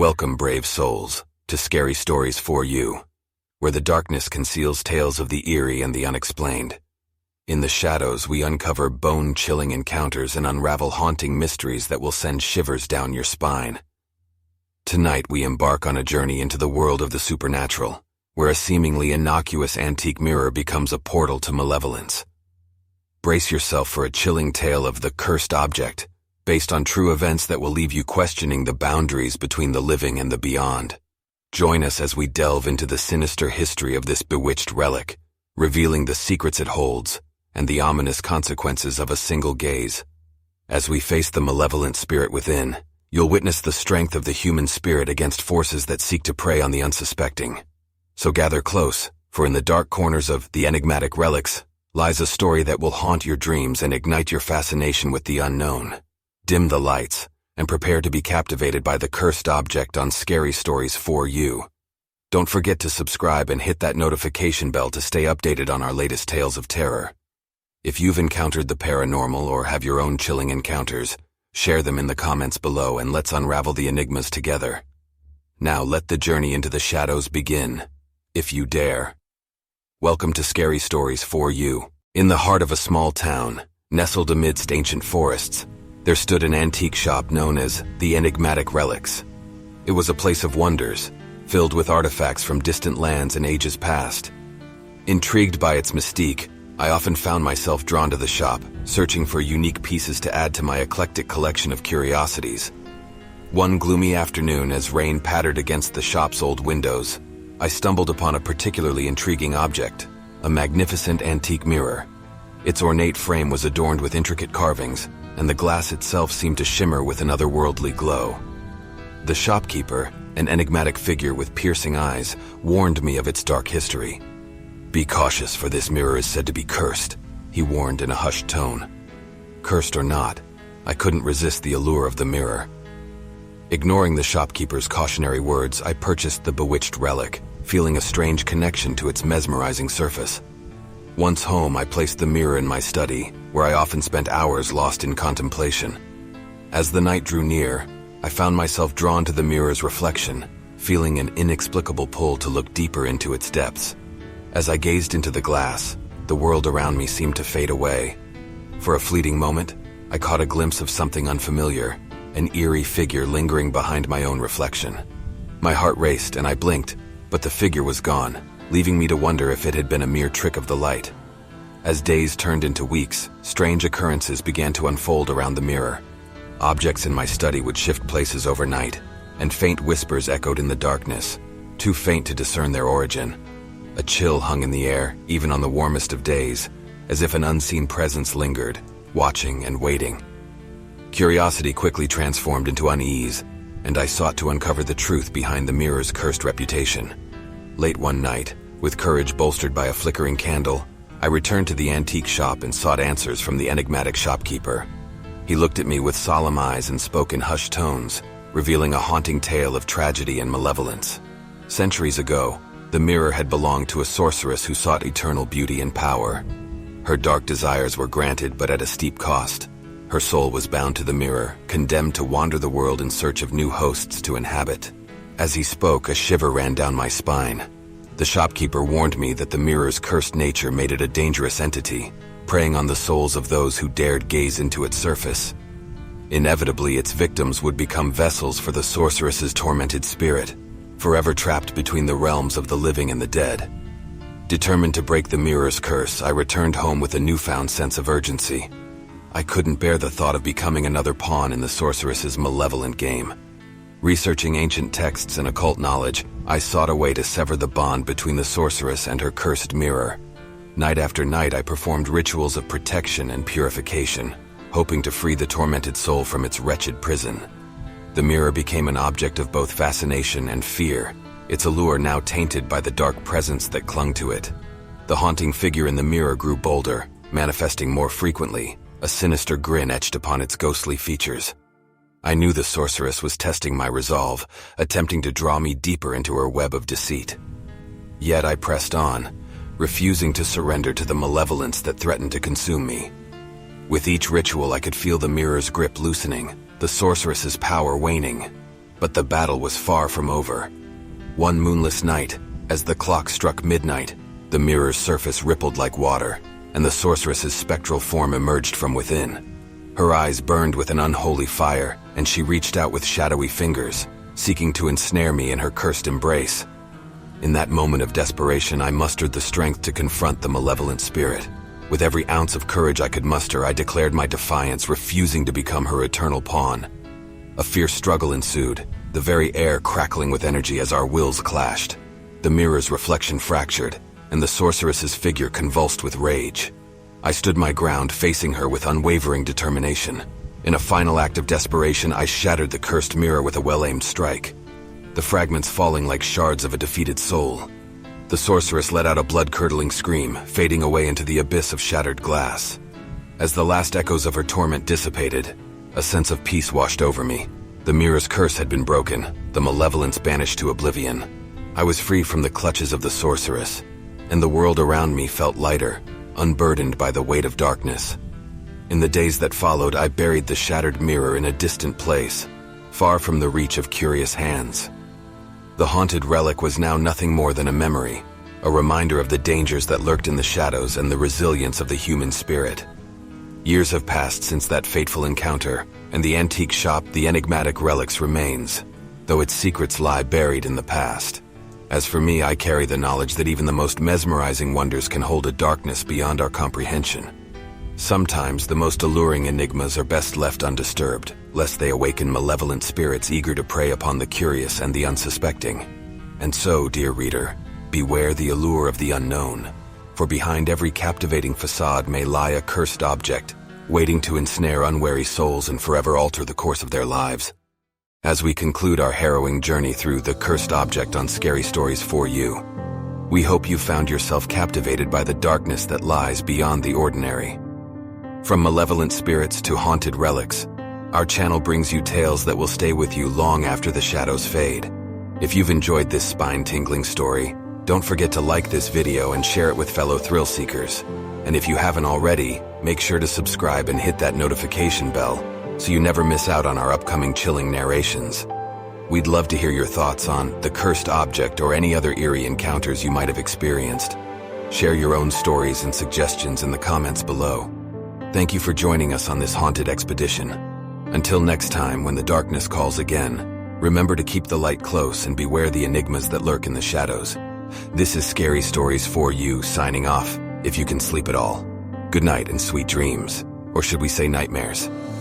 Welcome, brave souls, to Scary Stories for You, where the darkness conceals tales of the eerie and the unexplained. In the shadows, we uncover bone-chilling encounters and unravel haunting mysteries that will send shivers down your spine. Tonight, we embark on a journey into the world of the supernatural, where a seemingly innocuous antique mirror becomes a portal to malevolence. Brace yourself for a chilling tale of the cursed object, based on true events that will leave you questioning the boundaries between the living and the beyond. Join us as we delve into the sinister history of this bewitched relic, revealing the secrets it holds and the ominous consequences of a single gaze. As we face the malevolent spirit within, you'll witness the strength of the human spirit against forces that seek to prey on the unsuspecting. So gather close, for in the dark corners of the Enigmatic Relics lies a story that will haunt your dreams and ignite your fascination with the unknown. Dim the lights, and prepare to be captivated by the cursed object on Scary Stories for You. Don't forget to subscribe and hit that notification bell to stay updated on our latest tales of terror. If you've encountered the paranormal or have your own chilling encounters, share them in the comments below and let's unravel the enigmas together. Now let the journey into the shadows begin, if you dare. Welcome to Scary Stories for You. In the heart of a small town, nestled amidst ancient forests, there stood an antique shop known as the Enigmatic Relics. It was a place of wonders, filled with artifacts from distant lands and ages past. Intrigued by its mystique, I often found myself drawn to the shop, searching for unique pieces to add to my eclectic collection of curiosities. One gloomy afternoon, as rain pattered against the shop's old windows, I stumbled upon a particularly intriguing object, a magnificent antique mirror. Its ornate frame was adorned with intricate carvings, and the glass itself seemed to shimmer with an otherworldly glow. The shopkeeper, an enigmatic figure with piercing eyes, warned me of its dark history. "Be cautious, for this mirror is said to be cursed," he warned in a hushed tone. Cursed or not, I couldn't resist the allure of the mirror. Ignoring the shopkeeper's cautionary words, I purchased the bewitched relic, feeling a strange connection to its mesmerizing surface. Once home, I placed the mirror in my study, where I often spent hours lost in contemplation. As the night drew near, I found myself drawn to the mirror's reflection, feeling an inexplicable pull to look deeper into its depths. As I gazed into the glass, the world around me seemed to fade away. For a fleeting moment, I caught a glimpse of something unfamiliar, an eerie figure lingering behind my own reflection. My heart raced and I blinked, but the figure was gone, leaving me to wonder if it had been a mere trick of the light. As days turned into weeks, strange occurrences began to unfold around the mirror. Objects in my study would shift places overnight, and faint whispers echoed in the darkness, too faint to discern their origin. A chill hung in the air, even on the warmest of days, as if an unseen presence lingered, watching and waiting. Curiosity quickly transformed into unease, and I sought to uncover the truth behind the mirror's cursed reputation. Late one night, with courage bolstered by a flickering candle, I returned to the antique shop and sought answers from the enigmatic shopkeeper. He looked at me with solemn eyes and spoke in hushed tones, revealing a haunting tale of tragedy and malevolence. Centuries ago, the mirror had belonged to a sorceress who sought eternal beauty and power. Her dark desires were granted, but at a steep cost. Her soul was bound to the mirror, condemned to wander the world in search of new hosts to inhabit. As he spoke, a shiver ran down my spine. The shopkeeper warned me that the mirror's cursed nature made it a dangerous entity, preying on the souls of those who dared gaze into its surface. Inevitably, its victims would become vessels for the sorceress's tormented spirit, forever trapped between the realms of the living and the dead. Determined to break the mirror's curse, I returned home with a newfound sense of urgency. I couldn't bear the thought of becoming another pawn in the sorceress's malevolent game. Researching ancient texts and occult knowledge, I sought a way to sever the bond between the sorceress and her cursed mirror. Night after night, I performed rituals of protection and purification, hoping to free the tormented soul from its wretched prison. The mirror became an object of both fascination and fear, its allure now tainted by the dark presence that clung to it. The haunting figure in the mirror grew bolder, manifesting more frequently, a sinister grin etched upon its ghostly features. I knew the sorceress was testing my resolve, attempting to draw me deeper into her web of deceit. Yet I pressed on, refusing to surrender to the malevolence that threatened to consume me. With each ritual, I could feel the mirror's grip loosening, the sorceress's power waning. But the battle was far from over. One moonless night, as the clock struck midnight, the mirror's surface rippled like water, and the sorceress's spectral form emerged from within. Her eyes burned with an unholy fire, and she reached out with shadowy fingers, seeking to ensnare me in her cursed embrace. In that moment of desperation, I mustered the strength to confront the malevolent spirit. With every ounce of courage I could muster, I declared my defiance, refusing to become her eternal pawn. A fierce struggle ensued, the very air crackling with energy as our wills clashed. The mirror's reflection fractured, and the sorceress's figure convulsed with rage. I stood my ground, facing her with unwavering determination. In a final act of desperation, I shattered the cursed mirror with a well-aimed strike, the fragments falling like shards of a defeated soul. The sorceress let out a blood-curdling scream, fading away into the abyss of shattered glass. As the last echoes of her torment dissipated, a sense of peace washed over me. The mirror's curse had been broken, the malevolence banished to oblivion. I was free from the clutches of the sorceress, and the world around me felt lighter, unburdened by the weight of darkness. In the days that followed, I buried the shattered mirror in a distant place, far from the reach of curious hands. The haunted relic was now nothing more than a memory, a reminder of the dangers that lurked in the shadows and the resilience of the human spirit. Years have passed since that fateful encounter, and the antique shop, the Enigmatic Relics, remains, though its secrets lie buried in the past. As for me, I carry the knowledge that even the most mesmerizing wonders can hold a darkness beyond our comprehension. Sometimes the most alluring enigmas are best left undisturbed, lest they awaken malevolent spirits eager to prey upon the curious and the unsuspecting. And so, dear reader, beware the allure of the unknown, for behind every captivating facade may lie a cursed object, waiting to ensnare unwary souls and forever alter the course of their lives. As we conclude our harrowing journey through The Cursed Object on Scary Stories for You, we hope you found yourself captivated by the darkness that lies beyond the ordinary. From malevolent spirits to haunted relics, our channel brings you tales that will stay with you long after the shadows fade. If you've enjoyed this spine-tingling story, don't forget to like this video and share it with fellow thrill seekers. And if you haven't already, make sure to subscribe and hit that notification bell so you never miss out on our upcoming chilling narrations. We'd love to hear your thoughts on The Cursed Object or any other eerie encounters you might have experienced. Share your own stories and suggestions in the comments below. Thank you for joining us on this haunted expedition. Until next time, when the darkness calls again, remember to keep the light close and beware the enigmas that lurk in the shadows. This is Scary Stories for You, signing off, if you can sleep at all. Good night and sweet dreams. Or should we say nightmares?